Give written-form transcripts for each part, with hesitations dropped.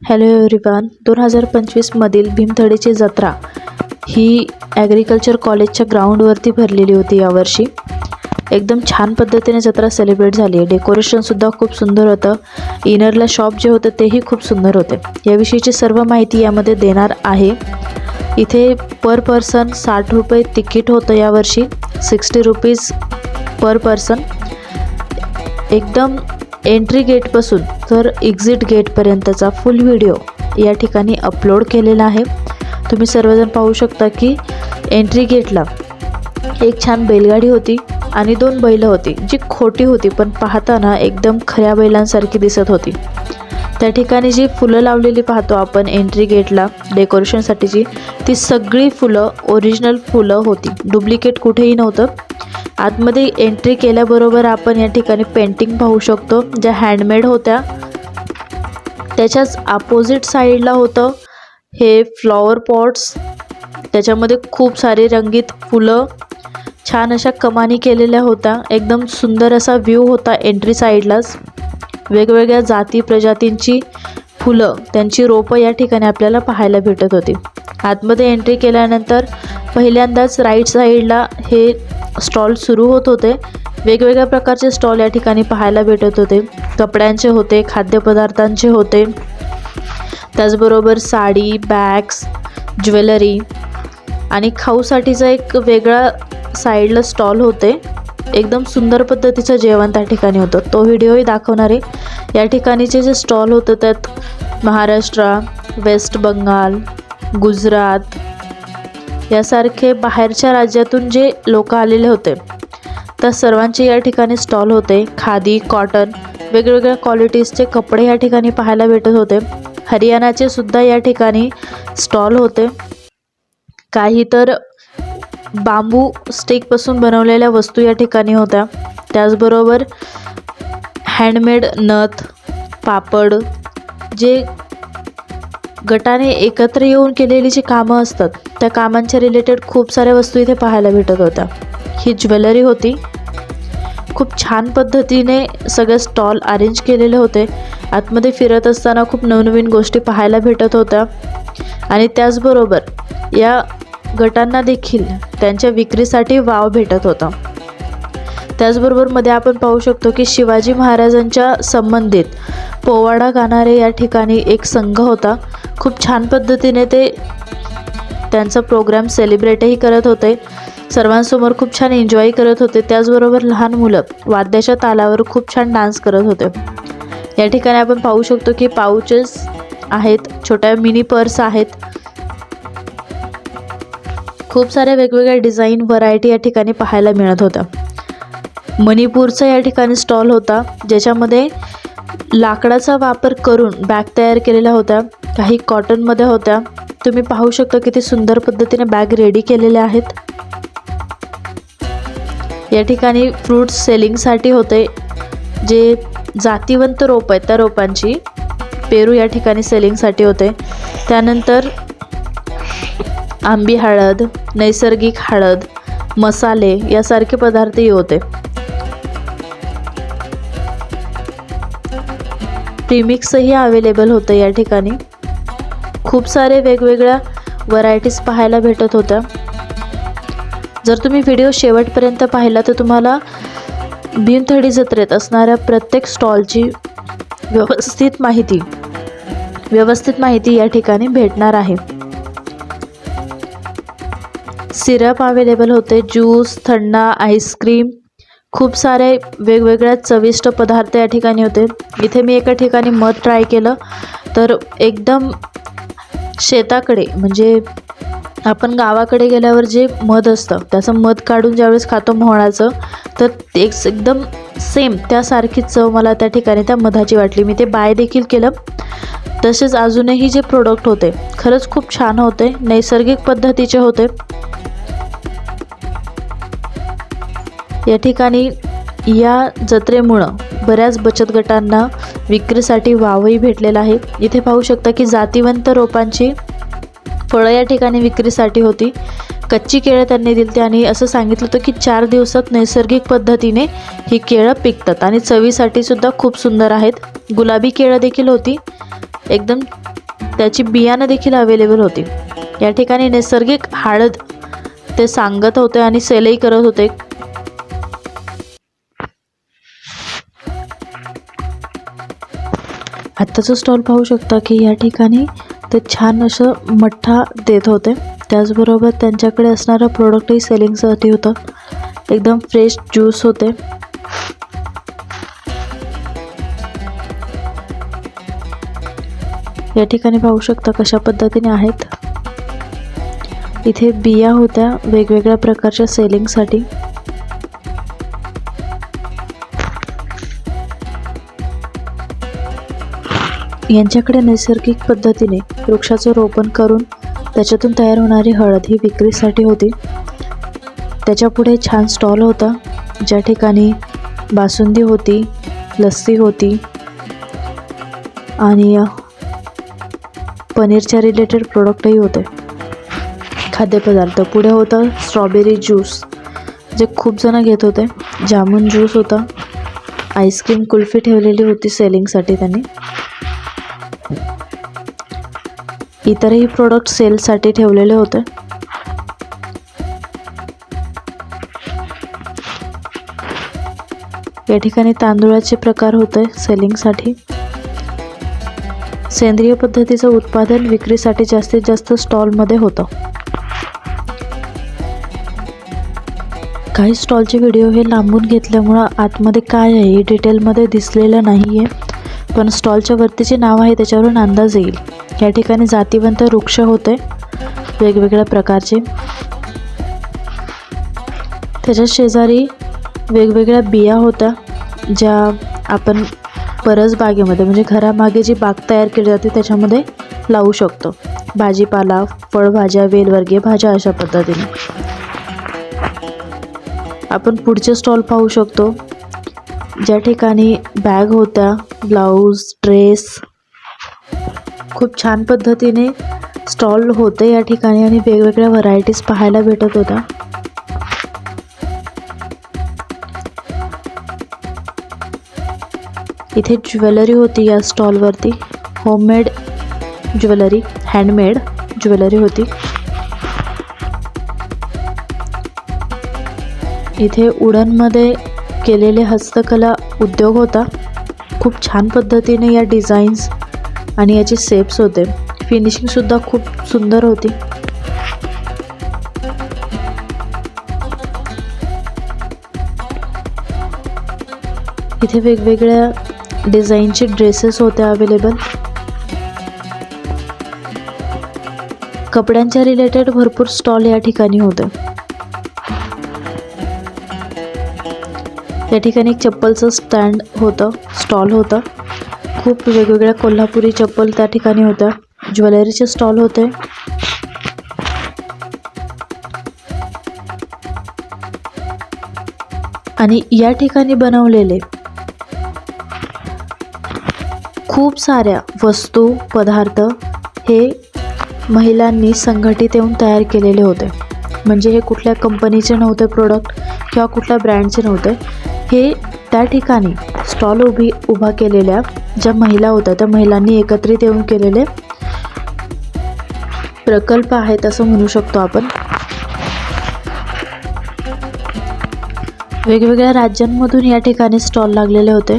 Hello everyone, 2025 मधील भीमथडीची जत्रा ही agriculture कॉलेजच्या ग्राउंडवरती भरलेली होती. यावर्षी एकदम छान पद्धतीने जत्रा सेलिब्रेट झाली आहे. डेकोरेशनसुद्धा खूप सुंदर होतं. इनरला शॉप जे होते तेही खूप सुंदर होते. याविषयीची सर्व माहिती यामध्ये देणार आहे. इथे पर पर्सन 60 रुपये तिकीट होतं. यावर्षी 60 रुपीज पर पर्सन. एकदम एंट्री गेटपासून तर एक्झिट गेटपर्यंतचा फुल व्हिडिओ या ठिकाणी अपलोड केलेला आहे. तुम्ही सर्वजण पाहू शकता की एंट्री गेटला एक छान बैलगाडी होती आणि 2 बैलं होती, जी खोटी होती पण पाहताना एकदम खऱ्या बैलांसारखी दिसत होती. त्या ठिकाणी जी फुलं लावलेली पाहतो आपण एंट्री गेटला डेकोरेशनसाठीची, ती सगळी फुलं ओरिजिनल फुलं होती. डुप्लिकेट कुठेही नव्हतं. आतमध्ये एंट्री केल्याबरोबर आपण या ठिकाणी पेंटिंग पाहू शकतो, ज्या हँडमेड होत्या. त्याच्याच अपोजिट साईडला होतं हे फ्लॉवर पॉट्स. त्याच्यामध्ये खूप सारे रंगीत फुलं, छान अशा कमानी केलेल्या होत्या. एकदम सुंदर असा व्ह्यू होता. एंट्री साईडलाच वेगवेगळ्या जाती प्रजातींची फुलं, त्यांची रोपं या ठिकाणी आपल्याला पाहायला भेटत होती. आतमध्ये एंट्री केल्यानंतर पहिल्यांदाच राईट साईडला हे स्टॉल सुरू होत होते. वेगवेगळ्या प्रकारचे स्टॉल या ठिकाणी पाहायला भेटत होते. कपड्यांचे होते, खाद्यपदार्थांचे होते, त्याचबरोबर साडी, बॅग्स, ज्वेलरी आणि खाऊसाठीचा एक वेगळा साईडला स्टॉल होते. एकदम सुंदर पद्धतीचं जेवण त्या ठिकाणी होतं. तो व्हिडिओही दाखवणार आहे. या ठिकाणीचे जे स्टॉल होतं त्यात महाराष्ट्र, वेस्ट बंगाल, गुजरात यासारखे बाहेरच्या राज्यातून जे लोक आलेले होते त्या सर्वांचे या ठिकाणी स्टॉल होते. खादी, कॉटन, वेगवेगळ्या क्वालिटीजचे कपडे या ठिकाणी पाहायला भेटत होते. हरियाणाचे सुद्धा या ठिकाणी स्टॉल होते. काही तर बांबू स्टिकपासून बनवलेल्या वस्तू या ठिकाणी होत्या. त्याचबरोबर हँडमेड नथ, पापड, जे गटाने एकत्र येऊन केलेली जी कामं असतात त्या कामांच्या रिलेटेड खूप साऱ्या वस्तू इथे पाहायला भेटत होत्या. ही ज्वेलरी होती. खूप छान पद्धतीने सगळे स्टॉल अरेंज केलेले होते. आतमध्ये फिरत असताना खूप नवनवीन गोष्टी पाहायला भेटत होत्या आणि त्याचबरोबर या गटांना देखील त्यांच्या विक्रीसाठी वाव भेटत होता. त्याचबरोबर मध्ये आपण पाहू शकतो की शिवाजी महाराजांच्या संबंधित पोवाडा गाणारे या ठिकाणी एक संघ होता. खूप छान पद्धतीने ते त्यांचा प्रोग्राम सेलिब्रेटही करत होते. सर्वांसमोर खूप छान एन्जॉय करत होते. त्याचबरोबर लहान मुलं वाद्याच्या तालावर खूप छान डान्स करत होते. या ठिकाणी आपण पाहू शकतो की पाउचेस आहेत, छोट्या मिनी पर्स आहेत. खूप साऱ्या वेगवेगळ्या डिझाईन व्हरायटी या ठिकाणी पाहायला मिळत होत्या. मणिपूरचा या ठिकाणी स्टॉल होता, ज्याच्यामध्ये लाकडाचा वापर करून बॅग तयार केलेल्या होत्या. काही कॉटनमध्ये होत्या. तुम्ही पाहू शकता किती सुंदर पद्धतीने बॅग रेडी केलेल्या आहेत. या ठिकाणी फ्रूट्स सेलिंगसाठी होते. जे जातीवंत रोप आहेत त्या रोपांची पेरू या ठिकाणी सेलिंगसाठी होते. त्यानंतर आंबी हळद, नैसर्गिक हळद, मसाले यासारखे पदार्थही होते. प्रीमिक्सही अवेलेबल होतं या ठिकाणी. खूप सारे वेगवेगळ्या व्हरायटीज पाहायला भेटत होत्या. जर तुम्ही व्हिडिओ शेवटपर्यंत पाहिला तर तुम्हाला भीमथडी जत्रेत असणाऱ्या प्रत्येक स्टॉलची व्यवस्थित माहिती या ठिकाणी भेटणार आहे. सिरप अवेलेबल होते, ज्यूस, थंडा, आईस्क्रीम, खूप सारे वेगवेगळ्या चविष्ट पदार्थ या ठिकाणी होते. इथे मी एका ठिकाणी मध ट्राय केलं तर एकदम शेताकडे, म्हणजे आपण गावाकडे गेल्यावर जे मध असतं त्याचं मध काढून ज्यावेळेस खातो मोहळाचं, तर एकदम सेम त्यासारखी चव मला त्या ठिकाणी त्या मधाची वाटली. मी ते बाय देखील केलं. तसेच अजूनही जे प्रोडक्ट होते खरंच खूप छान होते, नैसर्गिक पद्धतीचे होते. या ठिकाणी या जत्रेमुळं बऱ्याच बचत गटांना विक्रीसाठी वावही भेटलेला आहे. इथे पाहू शकता की जातीवंत रोपांची फळं या ठिकाणी विक्रीसाठी होती. कच्ची केळं त्यांनी दिली आणि असं सांगितलं होतं की 4 दिवसात नैसर्गिक पद्धतीने ही केळं पिकतात आणि चवीसाठी सुद्धा खूप सुंदर आहेत. गुलाबी केळं देखील होती. एकदम त्याची बियाणं देखील अवेलेबल होती. या ठिकाणी नैसर्गिक हळद ते सांगत होते आणि सेलही करत होते. आत्ताचं स्टॉल पाहू शकता की या ठिकाणी ते छान असं मठ्ठा देत होते. त्याचबरोबर त्यांच्याकडे असणारं प्रोडक्टही सेलिंगसाठी होतं. एकदम फ्रेश ज्यूस होते. या ठिकाणी पाहू शकता कशा पद्धतीने आहेत. इथे बिया होत्या वेगवेगळ्या प्रकारच्या सेलिंगसाठी. यांच्याकडे नैसर्गिक पद्धतीने वृक्षाचं रोपण करून त्याच्यातून तयार होणारी हळद ही विक्रीसाठी होती. त्याच्यापुढे छान स्टॉल होता ज्या ठिकाणी बासुंदी होती, लस्सी होती आणि पनीरच्या रिलेटेड प्रोडक्टही होते, खाद्यपदार्थ. पुढे होतं स्ट्रॉबेरी ज्यूस जे खूप जण घेत होते. जामून ज्यूस होता. आईस्क्रीम कुल्फी ठेवलेली होती सेलिंगसाठी त्यांनी. इतरही प्रोडक्ट सेलसाठी ठेवलेले होते. या ठिकाणी तांदूळाचे प्रकार होते सेलिंगसाठी. सेंद्रिय पद्धतीचं उत्पादन विक्रीसाठी जास्तीत जास्त स्टॉलमध्ये होतं. काही स्टॉलचे व्हिडिओ हे लांबून घेतल्यामुळं आतमध्ये काय आहे हे डिटेलमध्ये दिसलेलं नाही आहे, पण स्टॉलच्या वरती जे नाव आहे त्याच्यावरून अंदाज येईल. या ठिकाणी जातीवंत वृक्ष होते वेगवेगळ्या प्रकारचे. त्याच्या शेजारी वेगवेगळ्या बिया होत्या ज्या आपण परसबागेमध्ये म्हणजे घरामागे जी बाग तयार केली जाते त्याच्यामध्ये लावू शकतो. भाजीपाला, फळभाज्या, वेलवर्गीय भाज्या अशा पद्धतीने. आपण पुढचे स्टॉल पाहू शकतो ज्या ठिकाणी बॅग होत्या, ब्लाऊज, ड्रेस. खूप छान पद्धतीने स्टॉल होते या ठिकाणी आणि वेगवेगळ्या व्हरायटीज पाहायला भेटत होत्या. इथे ज्वेलरी होती या स्टॉलवरती. होममेड ज्वेलरी, हँडमेड ज्वेलरी होती. इथे वुडनमध्ये केलेले हस्तकला उद्योग होता. खूप छान पद्धतीने या डिझाईन्स आणि याचे शेप्स होते. फिनिशिंगसुद्धा खूप सुंदर होती. इथे वेगवेगळ्या डिझाईनचे ड्रेसेस होते अवेलेबल. कपड्यांच्या रिलेटेड भरपूर स्टॉल या ठिकाणी होते. या ठिकाणी एक चप्पलचं स्टँड होतं, स्टॉल होता. खूप वेगवेगळ्या कोल्हापुरी चप्पल त्या ठिकाणी होत्या. ज्वेलरीचे स्टॉल होते. आणि या ठिकाणी बनवलेले खूप साऱ्या वस्तू, पदार्थ हे महिलांनी संघटित येऊन तयार केलेले होते. म्हणजे हे कुठल्या कंपनीचे नव्हते प्रोडक्ट किंवा कुठल्या ब्रँडचे नव्हते. हे त्या ठिकाणी स्टॉल उभा केलेल्या ज्या महिला होत्या त्या महिलांनी एकत्रित येऊन केलेले प्रकल्प आहेत असं म्हणू शकतो आपण. वेगवेगळ्या राज्यांमधून या ठिकाणी स्टॉल लागलेले होते.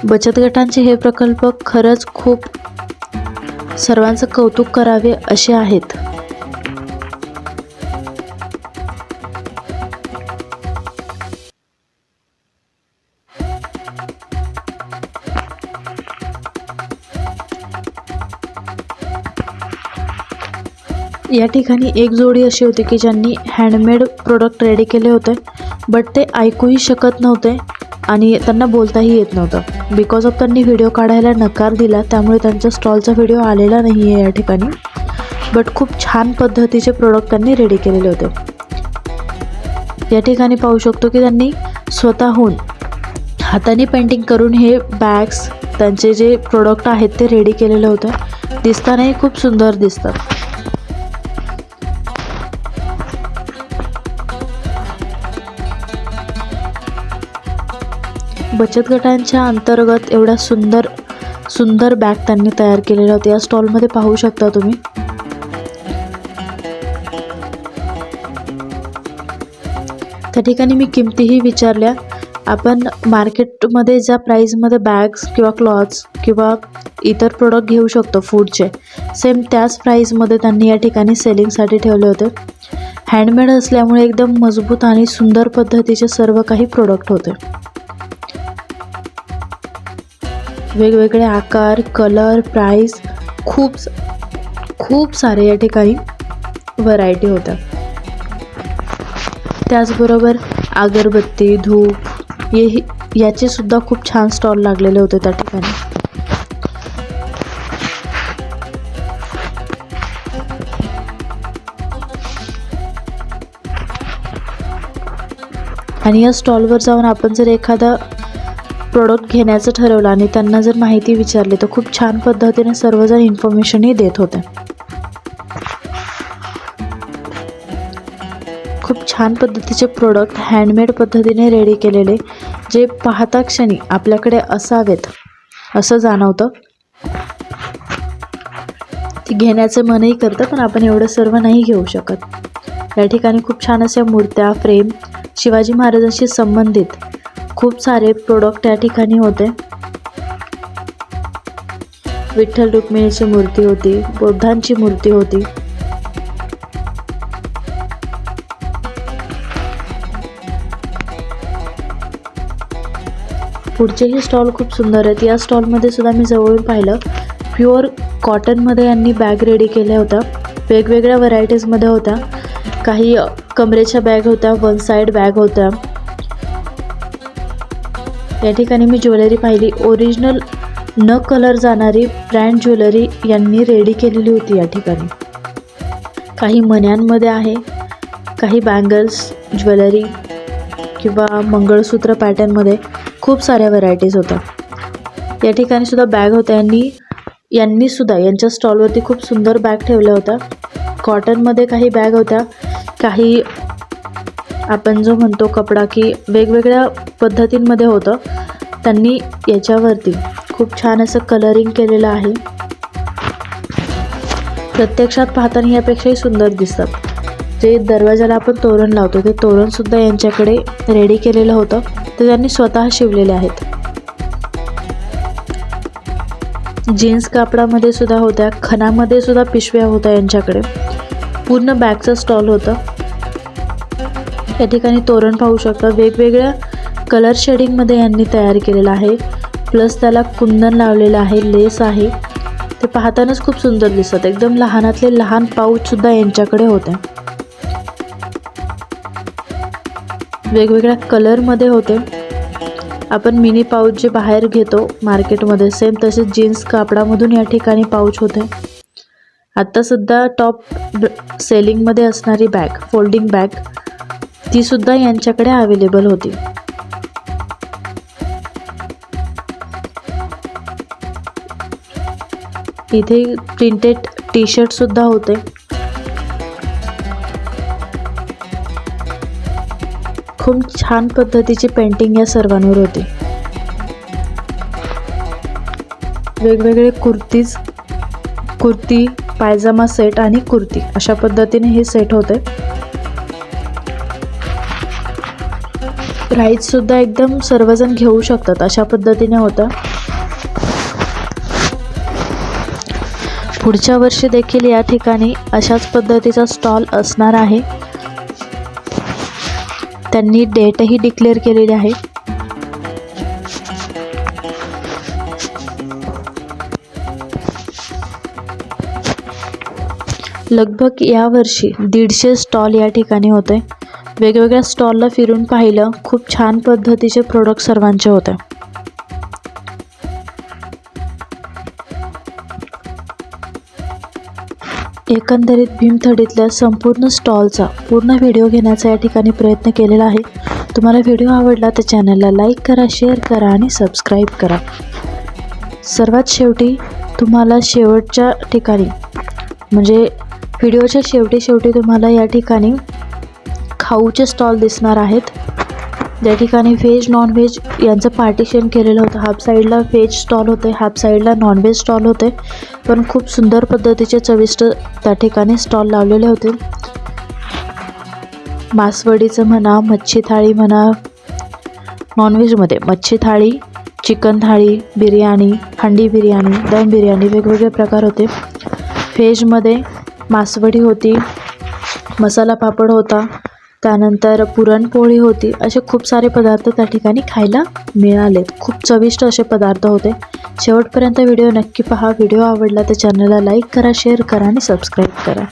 बचत गटांचे हे प्रकल्प खरंच खूप सर्वांचं कौतुक करावे असे आहेत. या ठिकाणी एक जोडी अशी होती की ज्यांनी हँडमेड प्रोडक्ट रेडी केले होते, बट ते ऐकूही शकत नव्हते आणि त्यांना बोलताही येत नव्हतं. बिकॉज ऑफ त्यांनी व्हिडिओ काढायला नकार दिला, त्यामुळे त्यांचा स्टॉलचा व्हिडिओ आलेला नाही आहे या ठिकाणी. बट खूप छान पद्धतीचे प्रोडक्ट त्यांनी रेडी केलेले होते. या ठिकाणी पाहू शकतो की त्यांनी स्वतःहून हाताने पेंटिंग करून हे बॅग्स, त्यांचे जे प्रोडक्ट आहेत ते रेडी केलेले होते. दिसतानाही खूप सुंदर दिसतात. बचत गटांच्या अंतर्गत एवढ्या सुंदर बॅग त्यांनी तयार केलेल्या होत्या. या स्टॉलमध्ये पाहू शकता तुम्ही. त्या ठिकाणी मी किमतीही विचारल्या. आपण मार्केटमध्ये ज्या प्राईजमध्ये बॅग्स किंवा क्लॉथ्स किंवा इतर प्रोडक्ट घेऊ शकतो फूडचे, सेम त्याच प्राईजमध्ये त्यांनी या ठिकाणी सेलिंगसाठी ठेवले होते. हँडमेड असल्यामुळे एकदम मजबूत आणि सुंदर पद्धतीचे सर्व काही प्रोडक्ट होते. वेगवेगळे आकार, कलर, प्राईस, खूप सारे या ठिकाणी व्हरायटी होत्या. त्याचबरोबर अगरबत्ती, धूप याचे सुद्धा खूप छान स्टॉल लागलेले होते त्या ठिकाणी. आणि या स्टॉलवर जाऊन आपण जर एखादा प्रोडक्ट घेण्याचं ठरवलं आणि त्यांना जर माहिती विचारली तर खूप छान पद्धतीने सर्वजण इन्फॉर्मेशनही देत होते. खूप छान पद्धतीचे प्रोडक्ट हँडमेड पद्धतीने रेडी केलेले, जे पाहता क्षणी आपल्याकडे असावेत असं जाणवतं. ते घेण्याचे मनही करतं, पण आपण एवढं सर्व नाही घेऊ शकत. या ठिकाणी खूप छान अशा मूर्त्या, फ्रेम, शिवाजी महाराजांशी संबंधित खूप सारे प्रोडक्ट या ठिकाणी होते. विठ्ठल रुक्मिणीची मूर्ती होती, बुद्धांची मूर्ती होती. पुढचेही स्टॉल खूप सुंदर आहेत. या स्टॉलमध्ये सुद्धा मी जवळून पाहिलं. प्युअर कॉटनमध्ये यांनी बॅग रेडी केल्या होत्या. वेगवेगळ्या व्हरायटीजमध्ये होत्या. काही कमरेच्या बॅग होत्या, वन साईड बॅग होत्या. या ठिकाणी मी ज्वेलरी पाहिली. ओरिजिनल न कलर जाणारी ब्रँड ज्वेलरी यांनी रेडी केलेली होती या ठिकाणी. काही मण्यांमध्ये आहे, काही बँगल्स, ज्वेलरी किंवा मंगळसूत्र पॅटर्नमध्ये खूप साऱ्या व्हरायटीज होत्या. या ठिकाणी सुद्धा बॅग होत्या. यांनी सुद्धा यांच्या स्टॉलवरती खूप सुंदर बॅग ठेवल्या होत्या. कॉटनमध्ये काही बॅग होत्या, काही आपण जो म्हणतो कपडा की वेगवेगळ्या पद्धतींमध्ये होतं. त्यांनी याच्यावरती खूप छान असं कलरिंग केलेलं आहे. प्रत्यक्षात पाहताना यापेक्षाही सुंदर दिसतात. जे दरवाजाला आपण तोरण लावतो ते तोरणसुद्धा यांच्याकडे रेडी केलेलं होतं, ते त्यांनी स्वतः शिवलेले आहेत. जीन्स कापडामध्ये सुद्धा होत्या, खणामध्ये सुद्धा पिशव्या होत्या यांच्याकडे. पूर्ण बॅगचं स्टॉल होतं. या ठिकाणी तोरण पाहू शकता. वेगवेगळ्या कलर शेडिंगमध्ये यांनी तयार केलेलं आहे. प्लस त्याला कुंदन लावलेलं आहे, लेस आहे. ते पाहतानाच खूप सुंदर दिसतात. एकदम लहानातले लहान पाऊचसुद्धा यांच्याकडे होते. वेगवेगळ्या कलरमध्ये होते. आपण मिनी पाऊच जे बाहेर घेतो मार्केटमध्ये, सेम तसेच जीन्स कापडामधून या ठिकाणी पाऊच होते. आत्ता सध्या टॉप सेलिंगमध्ये असणारी बॅग, फोल्डिंग बॅग, ती सुद्धा यांच्याकडे अवेलेबल होती. इथे प्रिंटेड टी शर्ट सुद्धा होते. खूप छान पद्धतीची पेंटिंग या सर्वांवर होती. वेगवेगळे कुर्ती, पायजामा सेट आणि कुर्ती अशा पद्धतीने हे सेट होते. प्राईस सुद्धा एकदम सर्वजण घेऊ शकतात अशा पद्धतीने होतं. पुढच्या वर्षी देखील या ठिकाणी अशाच पद्धतीचा स्टॉल असणार आहे. त्यांनी डेटही डिक्लेअर केलेली आहे. लगभग यावर्षी 150 स्टॉल या ठिकाणी होते. वेगवेगळ्या स्टॉलला फिरून पाहिलं. खूप छान पद्धतीचे प्रोडक्ट सर्वांचे होते. एकंदरीत भीमथडीतल्या संपूर्ण स्टॉलचा पूर्ण व्हिडिओ घेण्याचा या ठिकाणी प्रयत्न केलेला आहे. तुम्हाला व्हिडिओ आवडला तर चॅनलला लाईक करा, शेअर करा आणि सबस्क्राईब करा. सर्वात शेवटी तुम्हाला शेवटच्या ठिकाणी म्हणजे व्हिडिओच्या शेवटी तुम्हाला या ठिकाणी खाऊचे स्टॉल दिसणार आहेत. ज्या ठिकाणी व्हेज नॉनव्हेज यांचं पार्टिशन केलेलं होतं. हाफ साईडला व्हेज स्टॉल होते, हाफ साईडला नॉनव्हेज स्टॉल होते. पण खूप सुंदर पद्धतीचे चविष्ट त्या ठिकाणी स्टॉल लावलेले होते. मासवडीचं म्हणा, मच्छी थाळी म्हणा, नॉनव्हेजमध्ये मच्छी थाळी, चिकन थाळी, बिर्याणी, हंडी बिर्याणी, दम बिर्याणी वेगवेगळे प्रकार होते. व्हेजमध्ये मासवडी होती, मसाला पापड होता, त्यानंतर पुरणपोळी होती. असे खूप सारे पदार्थ त्या ठिकाणी खायला मिळालेत. खूप चविष्ट असे पदार्थ होते. शेवटपर्यंत व्हिडिओ नक्की पहा. व्हिडिओ आवडला तर चॅनलला लाईक करा, शेअर करा आणि सबस्क्राईब करा.